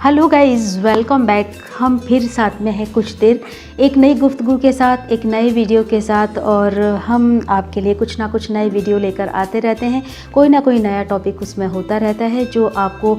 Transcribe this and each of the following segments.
Hello guys, welcome back. हम फिर साथ में हैं कुछ देर एक नई गुफ्तगू के साथ, एक नए वीडियो के साथ। और हम आपके लिए कुछ ना कुछ नए वीडियो लेकर आते रहते हैं। कोई ना कोई नया टॉपिक उसमें होता रहता है जो आपको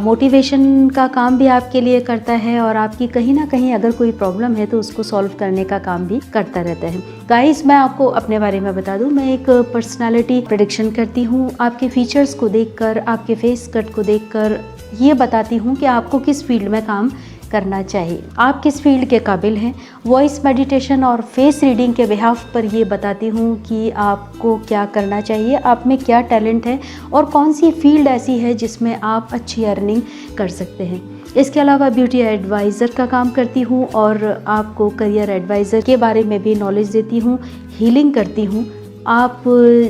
मोटिवेशन का काम भी आपके लिए करता है और आपकी कहीं ना कहीं अगर कोई प्रॉब्लम है तो उसको सॉल्व करने का काम भी करता रहता है। गाइस, मैं आपको अपने बारे में बता दूं, मैं एक पर्सनालिटी प्रेडिक्शन करती हूँ। आपके फीचर्स को देखकर, आपके फेस कट को देखकर ये बताती हूँ कि आपको किस फील्ड में काम करना चाहिए, आप किस फील्ड के काबिल हैं। वॉइस मेडिटेशन और फेस रीडिंग के बिहाफ पर ये बताती हूँ कि आपको क्या करना चाहिए, आप में क्या टैलेंट है और कौन सी फील्ड ऐसी है जिसमें आप अच्छी अर्निंग कर सकते हैं। इसके अलावा ब्यूटी एडवाइज़र का काम करती हूँ और आपको करियर एडवाइज़र के बारे में भी नॉलेज देती हूँ, हीलिंग करती हूँ। आप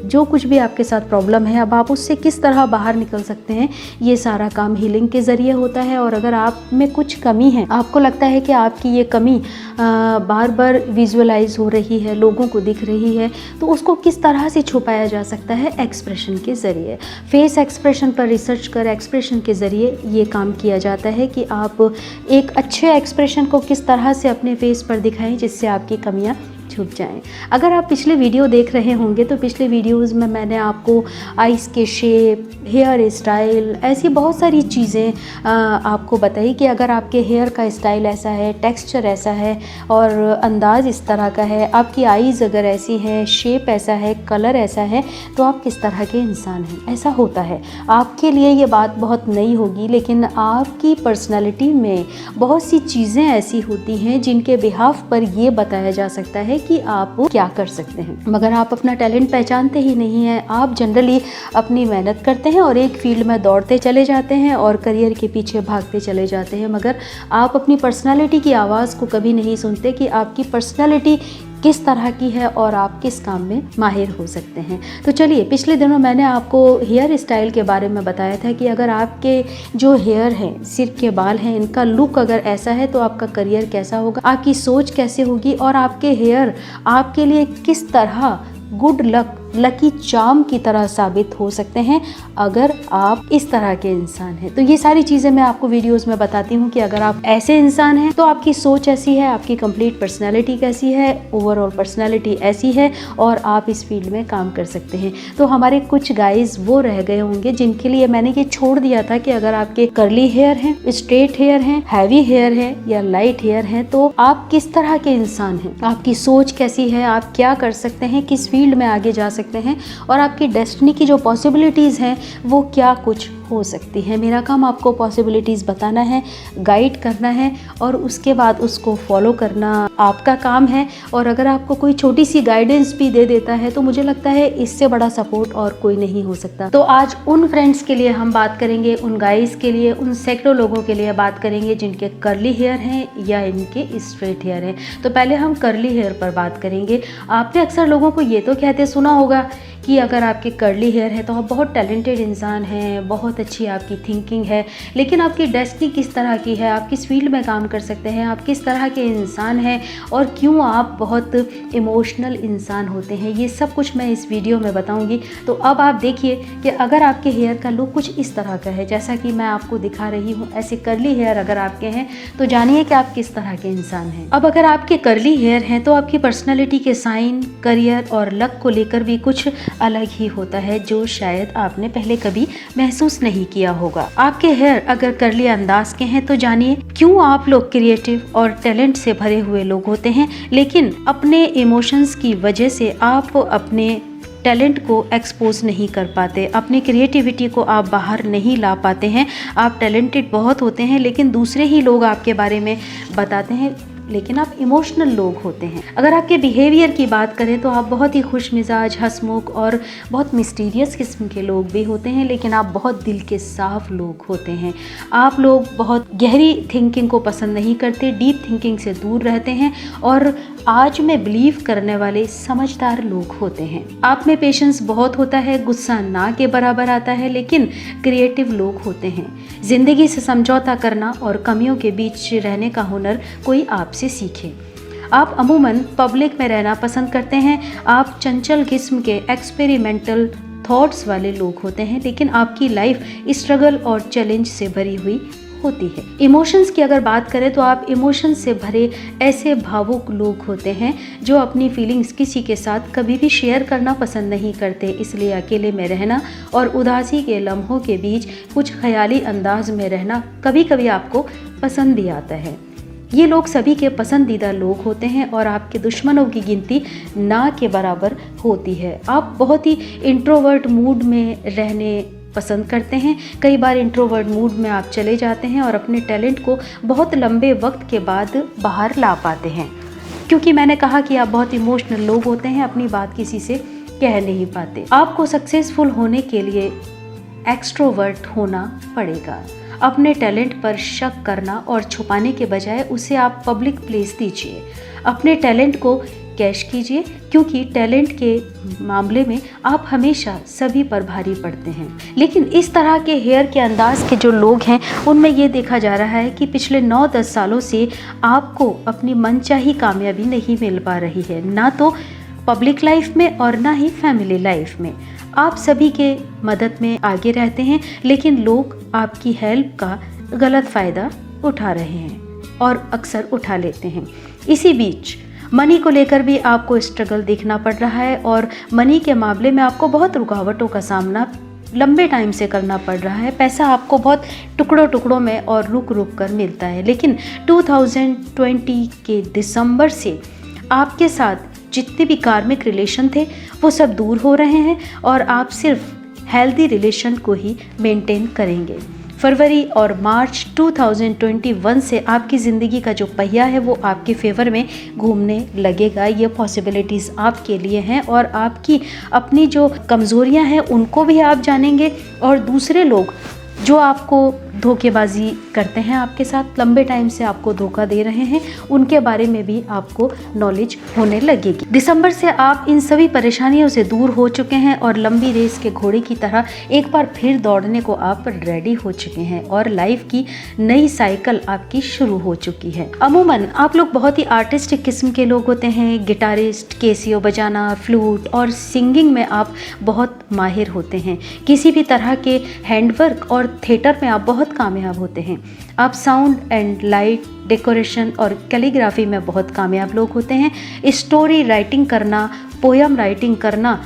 जो कुछ भी आपके साथ प्रॉब्लम है, अब आप उससे किस तरह बाहर निकल सकते हैं, ये सारा काम हीलिंग के ज़रिए होता है। और अगर आप में कुछ कमी है, आपको लगता है कि आपकी ये कमी बार बार विजुअलाइज हो रही है, लोगों को दिख रही है, तो उसको किस तरह से छुपाया जा सकता है, एक्सप्रेशन के ज़रिए। फेस एक्सप्रेशन पर रिसर्च कर एक्सप्रेशन के ज़रिए ये काम किया जाता है कि आप एक अच्छे एक्सप्रेशन को किस तरह से अपने फेस पर दिखाएं जिससे आपकी कमियाँ छूट जाएं। अगर आप पिछले वीडियो देख रहे होंगे तो पिछले वीडियोस में मैंने आपको आइस के शेप, हेयर स्टाइल, ऐसी बहुत सारी चीज़ें आपको बताई कि अगर आपके हेयर का स्टाइल ऐसा है, टेक्सचर ऐसा है और अंदाज इस तरह का है, आपकी आइज़ अगर ऐसी है, शेप ऐसा है, कलर ऐसा है, तो आप किस तरह के इंसान हैं। ऐसा होता है, आपके लिए ये बात बहुत नई होगी, लेकिन आपकी पर्सनैलिटी में बहुत सी चीज़ें ऐसी होती हैं जिनके बिहाफ पर ये बताया जा सकता है कि आप क्या कर सकते हैं। मगर आप अपना टैलेंट पहचानते ही नहीं हैं। आप जनरली अपनी मेहनत करते हैं और एक फील्ड में दौड़ते चले जाते हैं और करियर के पीछे भागते चले जाते हैं, मगर आप अपनी पर्सनालिटी की आवाज़ को कभी नहीं सुनते कि आपकी पर्सनालिटी किस तरह की है और आप किस काम में माहिर हो सकते हैं। तो चलिए, पिछले दिनों मैंने आपको हेयर स्टाइल के बारे में बताया था कि अगर आपके जो हेयर हैं, सिर के बाल हैं, इनका लुक अगर ऐसा है तो आपका करियर कैसा होगा, आपकी सोच कैसे होगी और आपके हेयर आपके लिए किस तरह गुड लक, लकी चार्म की तरह साबित हो सकते हैं अगर आप इस तरह के इंसान हैं। तो ये सारी चीज़ें मैं आपको वीडियोस में बताती हूँ कि अगर आप ऐसे इंसान हैं तो आपकी सोच ऐसी है, आपकी कंप्लीट पर्सनालिटी कैसी है, ओवरऑल पर्सनालिटी ऐसी है और आप इस फील्ड में काम कर सकते हैं। तो हमारे कुछ गाइज वो रह गए होंगे जिनके लिए मैंने ये छोड़ दिया था कि अगर आपके कर्ली हेयर हैं, स्ट्रेट हेयर हैं, हैवी हेयर है या लाइट हेयर है, तो आप किस तरह के इंसान हैं, आपकी सोच कैसी है, आप क्या कर सकते हैं, किस फील्ड में आगे जा सकते हैं और आपकी डेस्टिनी की जो पॉसिबिलिटीज़ हैं वो क्या कुछ हो सकती है। मेरा काम आपको पॉसिबिलिटीज़ बताना है, गाइड करना है और उसके बाद उसको फॉलो करना आपका काम है। और अगर आपको कोई छोटी सी गाइडेंस भी दे देता है तो मुझे लगता है इससे बड़ा सपोर्ट और कोई नहीं हो सकता। तो आज उन फ्रेंड्स के लिए हम बात करेंगे, उन गाइज के लिए, उन सैकड़ों लोगों के लिए बात करेंगे जिनके कर्ली हेयर हैं या इनके स्ट्रेट हेयर हैं। तो पहले हम कर्ली हेयर पर बात करेंगे। आपने अक्सर लोगों को ये तो कहते सुना होगा कि अगर आपके कर्ली हेयर है तो आप बहुत टैलेंटेड इंसान हैं, बहुत अच्छी आपकी थिंकिंग है, लेकिन आपकी डेस्टिनी किस तरह की है, आप किस फील्ड में काम कर सकते हैं, आप किस तरह के इंसान हैं और क्यों आप बहुत इमोशनल इंसान होते हैं, ये सब कुछ मैं इस वीडियो में बताऊंगी। तो अब आप देखिए कि अगर आपके हेयर का लुक कुछ इस तरह का है जैसा कि मैं आपको दिखा रही हूँ, ऐसे कर्ली हेयर अगर आपके हैं तो जानिए कि आप किस तरह के इंसान हैं। अब अगर आपके कर्ली हेयर हैं तो आपकी पर्सनैलिटी के साइन, करियर और लक को लेकर भी कुछ अलग ही होता है जो शायद आपने पहले कभी महसूस नहीं किया होगा। आपके हेयर अगर कर्ली अंदाज के हैं तो जानिए क्यों आप लोग क्रिएटिव और टैलेंट से भरे हुए लोग होते हैं, लेकिन अपने इमोशंस की वजह से आप अपने टैलेंट को एक्सपोज नहीं कर पाते, अपनी क्रिएटिविटी को आप बाहर नहीं ला पाते हैं। आप टैलेंटेड बहुत होते हैं लेकिन दूसरे ही लोग आपके बारे में बताते हैं, लेकिन आप इमोशनल लोग होते हैं। अगर आपके बिहेवियर की बात करें तो आप बहुत ही खुश मिजाज, हंसमुख और बहुत मिस्टीरियस किस्म के लोग भी होते हैं, लेकिन आप बहुत दिल के साफ लोग होते हैं। आप लोग बहुत गहरी थिंकिंग को पसंद नहीं करते, डीप थिंकिंग से दूर रहते हैं और आज में बिलीव करने वाले समझदार लोग होते हैं। आप में पेशेंस बहुत होता है, गुस्सा ना के बराबर आता है, लेकिन क्रिएटिव लोग होते हैं। जिंदगी से समझौता करना और कमियों के बीच रहने का हुनर कोई आपसे सीखे। आप अमूमन पब्लिक में रहना पसंद करते हैं। आप चंचल किस्म के एक्सपेरिमेंटल थॉट्स वाले लोग होते हैं, लेकिन आपकी लाइफ स्ट्रगल और चैलेंज से भरी हुई होती है। इमोशंस की अगर बात करें तो आप इमोशंस से भरे ऐसे भावुक लोग होते हैं जो अपनी फीलिंग्स किसी के साथ कभी भी शेयर करना पसंद नहीं करते, इसलिए अकेले में रहना और उदासी के लम्हों के बीच कुछ ख्याली अंदाज में रहना कभी कभी आपको पसंद भी आता है। ये लोग सभी के पसंदीदा लोग होते हैं और आपके दुश्मनों की गिनती ना के बराबर होती है। आप बहुत ही इंट्रोवर्ट मूड में रहने पसंद करते हैं। कई बार इंट्रोवर्ट मूड में आप चले जाते हैं और अपने टैलेंट को बहुत लंबे वक्त के बाद बाहर ला पाते हैं, क्योंकि मैंने कहा कि आप बहुत इमोशनल लोग होते हैं, अपनी बात किसी से कह नहीं पाते। आपको सक्सेसफुल होने के लिए एक्सट्रोवर्ट होना पड़ेगा। अपने टैलेंट पर शक करना और छुपाने के बजाय उसे आप पब्लिक प्लेस दीजिए। अपने टैलेंट को कैश कीजिए, क्योंकि टैलेंट के मामले में आप हमेशा सभी पर भारी पड़ते हैं। लेकिन इस तरह के हेयर के अंदाज के जो लोग हैं उनमें ये देखा जा रहा है कि पिछले 9-10 सालों से आपको अपनी मनचाही कामयाबी नहीं मिल पा रही है, ना तो पब्लिक लाइफ में और ना ही फैमिली लाइफ में। आप सभी के मदद में आगे रहते हैं, लेकिन लोग आपकी हेल्प का गलत फ़ायदा उठा रहे हैं और अक्सर उठा लेते हैं। इसी बीच मनी को लेकर भी आपको स्ट्रगल देखना पड़ रहा है और मनी के मामले में आपको बहुत रुकावटों का सामना लंबे टाइम से करना पड़ रहा है। पैसा आपको बहुत टुकड़ों टुकड़ों में और रुक रुक कर मिलता है, लेकिन 2020 के दिसंबर से आपके साथ जितने भी कार्मिक रिलेशन थे वो सब दूर हो रहे हैं और आप सिर्फ हेल्दी रिलेशन को ही मेंटेन करेंगे। फरवरी और मार्च 2021 से आपकी ज़िंदगी का जो पहिया है वो आपके फेवर में घूमने लगेगा। ये पॉसिबिलिटीज़ आपके लिए हैं और आपकी अपनी जो कमज़ोरियां हैं उनको भी आप जानेंगे और दूसरे लोग जो आपको धोखेबाजी करते हैं, आपके साथ लंबे टाइम से आपको धोखा दे रहे हैं, उनके बारे में भी आपको नॉलेज होने लगेगी। दिसंबर से आप इन सभी परेशानियों से दूर हो चुके हैं और लंबी रेस के घोड़े की तरह एक बार फिर दौड़ने को आप रेडी हो चुके हैं और लाइफ की नई साइकिल आपकी शुरू हो चुकी है। अमूमन आप लोग बहुत ही आर्टिस्टिक किस्म के लोग होते हैं। गिटारिस्ट, कैसियो बजाना, फ्लूट और सिंगिंग में आप बहुत माहिर होते हैं। किसी भी तरह के हैंडवर्क और थिएटर में आप बहुत कामयाब होते हैं। आप साउंड एंड लाइट, डेकोरेशन और कैलीग्राफी में बहुत कामयाब लोग होते हैं। स्टोरी राइटिंग करना, पोयम राइटिंग करना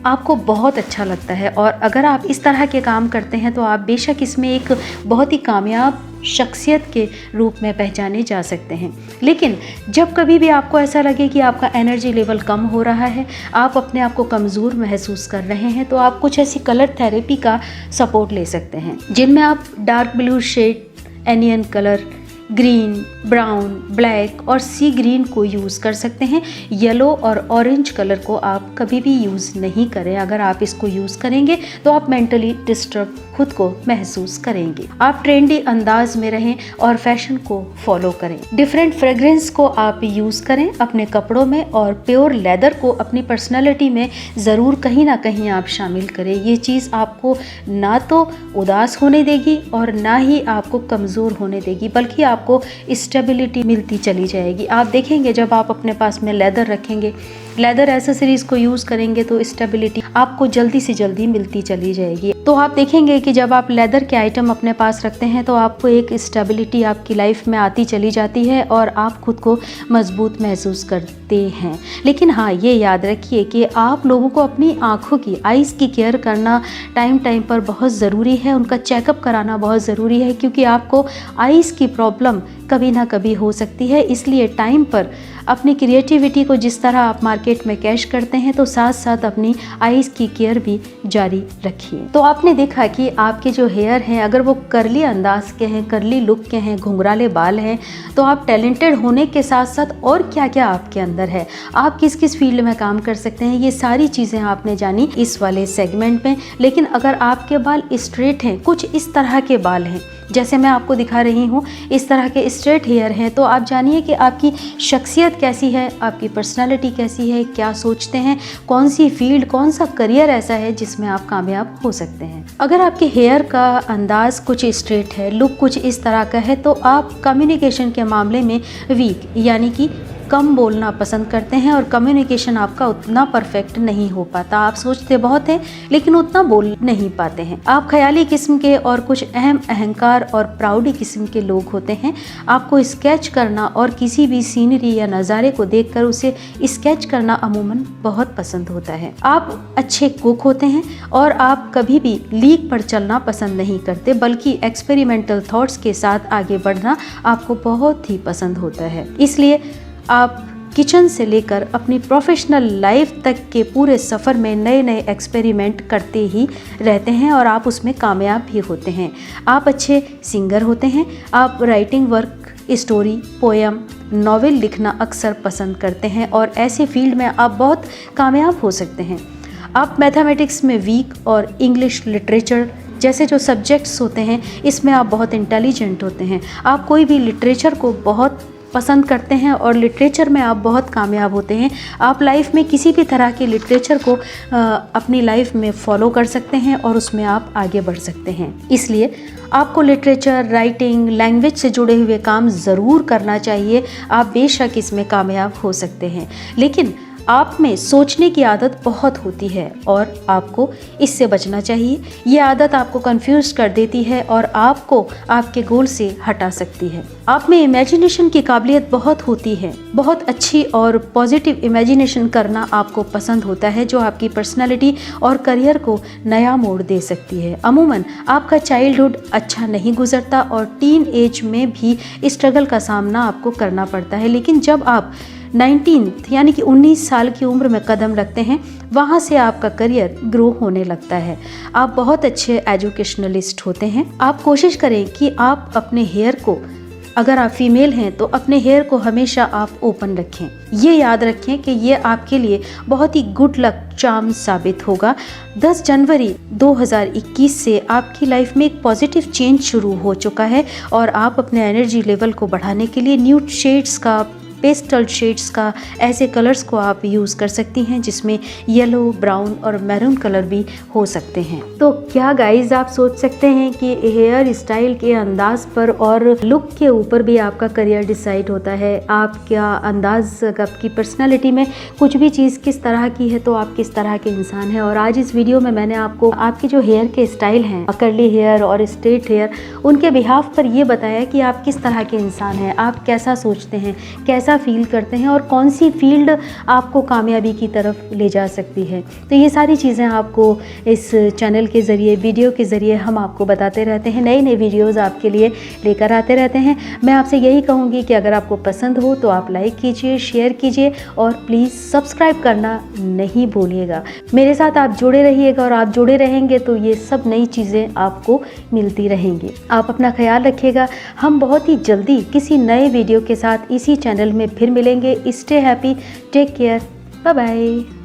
आपको बहुत अच्छा लगता है और अगर आप इस तरह के काम करते हैं तो आप बेशक इसमें एक बहुत ही कामयाब शख्सियत के रूप में पहचाने जा सकते हैं। लेकिन जब कभी भी आपको ऐसा लगे कि आपका एनर्जी लेवल कम हो रहा है, आप अपने आप को कमज़ोर महसूस कर रहे हैं, तो आप कुछ ऐसी कलर थेरेपी का सपोर्ट ले सकते हैं, जिनमें आप dark blue shade, onion colour, green, brown, black और सी ग्रीन को यूज़ कर सकते हैं। येलो और ऑरेंज कलर को आप कभी भी यूज़ नहीं करें। अगर आप इसको यूज़ करेंगे तो आप मेंटली डिस्टर्ब खुद को महसूस करेंगे। आप ट्रेंडी अंदाज में रहें और फैशन को फॉलो करें। डिफरेंट फ्रेग्रेंस को आप यूज़ करें अपने कपड़ों में और प्योर लेदर को अपनी पर्सनैलिटी में ज़रूर कहीं ना कहीं आप शामिल करें। ये चीज़ आपको ना तो उदास होने देगी और ना ही आपको कमज़ोर होने देगी, बल्कि आपको स्टेबिलिटी मिलती चली जाएगी। आप देखेंगे जब आप अपने पास में लेदर रखेंगे, लेदर एसेसरीज को यूज़ करेंगे तो स्टेबिलिटी आपको जल्दी से जल्दी मिलती चली जाएगी। तो आप देखेंगे कि जब आप लेदर के आइटम अपने पास रखते हैं तो आपको एक स्टेबिलिटी आपकी लाइफ में आती चली जाती है और आप खुद को मजबूत महसूस करते हैं। लेकिन हाँ, ये याद रखिए कि आप लोगों को अपनी आँखों की, आइज़ की केयर करना टाइम टाइम पर बहुत ज़रूरी है। उनका चेकअप कराना बहुत ज़रूरी है, क्योंकि आपको आइज़ की प्रॉब्लम कभी ना कभी हो सकती है। इसलिए टाइम पर अपनी क्रिएटिविटी को जिस तरह आप मार्केट में कैश करते हैं, तो साथ साथ अपनी आइज़ की केयर भी जारी रखिए। तो आपने देखा कि आपके जो हेयर हैं, अगर वो कर्ली अंदाज के हैं, कर्ली लुक के हैं, घुंघराले बाल हैं, तो आप टैलेंटेड होने के साथ साथ और क्या क्या आपके अंदर है, आप किस किस फील्ड में काम कर सकते हैं, ये सारी चीज़ें आपने जानी इस वाले सेगमेंट में। लेकिन अगर आपके बाल स्ट्रेट हैं, कुछ इस तरह के बाल हैं जैसे मैं आपको दिखा रही हूँ, इस तरह के स्ट्रेट हेयर हैं, तो आप जानिए कि आपकी शख्सियत कैसी है, आपकी पर्सनालिटी कैसी है, क्या सोचते हैं, कौन सी फील्ड, कौन सा करियर ऐसा है जिसमें आप कामयाब हो सकते हैं। अगर आपके हेयर का अंदाज कुछ स्ट्रेट है, लुक कुछ इस तरह का है, तो आप कम्युनिकेशन के मामले में वीक यानी कि कम बोलना पसंद करते हैं और कम्युनिकेशन आपका उतना परफेक्ट नहीं हो पाता। आप सोचते बहुत हैं लेकिन उतना बोल नहीं पाते हैं। आप ख्याली किस्म के और कुछ अहम अहंकार और प्राउडी किस्म के लोग होते हैं। आपको स्केच करना और किसी भी सीनरी या नज़ारे को देखकर उसे स्केच करना अमूमन बहुत पसंद होता है। आप अच्छे कुक होते हैं और आप कभी भी लीक पर चलना पसंद नहीं करते, बल्कि एक्सपेरिमेंटल थॉट्स के साथ आगे बढ़ना आपको बहुत ही पसंद होता है। इसलिए आप किचन से लेकर अपनी प्रोफेशनल लाइफ तक के पूरे सफ़र में नए नए एक्सपेरिमेंट करते ही रहते हैं और आप उसमें कामयाब भी होते हैं। आप अच्छे सिंगर होते हैं। आप writing work, story, poem, novel लिखना अक्सर पसंद करते हैं और ऐसे फील्ड में आप बहुत कामयाब हो सकते हैं। आप मैथमेटिक्स में वीक और इंग्लिश लिटरेचर जैसे जो सब्जेक्ट्स होते हैं इसमें आप बहुत इंटेलिजेंट होते हैं। आप कोई भी लिटरेचर को बहुत पसंद करते हैं और लिटरेचर में आप बहुत कामयाब होते हैं। आप लाइफ में किसी भी तरह के लिटरेचर को अपनी लाइफ में फॉलो कर सकते हैं और उसमें आप आगे बढ़ सकते हैं। इसलिए आपको लिटरेचर, राइटिंग, लैंग्वेज से जुड़े हुए काम ज़रूर करना चाहिए। आप बेशक इसमें कामयाब हो सकते हैं, लेकिन आप में सोचने की आदत बहुत होती है और आपको इससे बचना चाहिए। ये आदत आपको कंफ्यूज कर देती है और आपको आपके गोल से हटा सकती है। आप में इमेजिनेशन की काबिलियत बहुत होती है। बहुत अच्छी और पॉजिटिव इमेजिनेशन करना आपको पसंद होता है, जो आपकी पर्सनालिटी और करियर को नया मोड़ दे सकती है। अमूमन आपका चाइल्डहुड अच्छा नहीं गुजरता और टीन एज में भी स्ट्रगल का सामना आपको करना पड़ता है, लेकिन जब आप 19 यानी कि 19 साल की उम्र में कदम रखते हैं, वहाँ से आपका करियर ग्रो होने लगता है। आप बहुत अच्छे एजुकेशनलिस्ट होते हैं। आप कोशिश करें कि आप अपने हेयर को, अगर आप फीमेल हैं तो अपने हेयर को हमेशा आप ओपन रखें। ये याद रखें कि ये आपके लिए बहुत ही गुड लक चार्म साबित होगा। 10 जनवरी 2021 से आपकी लाइफ में एक पॉजिटिव चेंज शुरू हो चुका है और आप अपने एनर्जी लेवल को बढ़ाने के लिए न्यूड शेड्स का, पेस्टल शेड्स का, ऐसे कलर्स को आप यूज़ कर सकती हैं जिसमें येलो, ब्राउन और मैरून कलर भी हो सकते हैं। तो क्या गाइज आप सोच सकते हैं कि हेयर स्टाइल के अंदाज पर और लुक के ऊपर भी आपका करियर डिसाइड होता है। आप क्या अंदाज, आपकी पर्सनालिटी में कुछ भी चीज़ किस तरह की है तो आप किस तरह के इंसान हैं। और आज इस वीडियो में मैंने आपको आपके जो हेयर के स्टाइल हैं, कर्ली हेयर और स्ट्रेट हेयर, उनके बिहाफ पर ये बताया कि आप किस तरह के इंसान हैं, आप कैसा सोचते हैं, कैसा फील करते हैं और कौन सी फील्ड आपको कामयाबी की तरफ ले जा सकती है। तो ये सारी चीज़ें आपको इस चैनल के ज़रिए, वीडियो के ज़रिए हम आपको बताते रहते हैं। नए नए वीडियोस आपके लिए लेकर आते रहते हैं। मैं आपसे यही कहूँगी कि अगर आपको पसंद हो तो आप लाइक कीजिए, शेयर कीजिए और प्लीज़ सब्सक्राइब करना नहीं भूलिएगा। मेरे साथ आप जुड़े रहिएगा और आप जुड़े रहेंगे तो ये सब नई चीज़ें आपको मिलती रहेंगी। आप अपना ख्याल रखिएगा। हम बहुत ही जल्दी किसी नए वीडियो के साथ इसी चैनल में फिर मिलेंगे। Stay happy, take care, bye bye.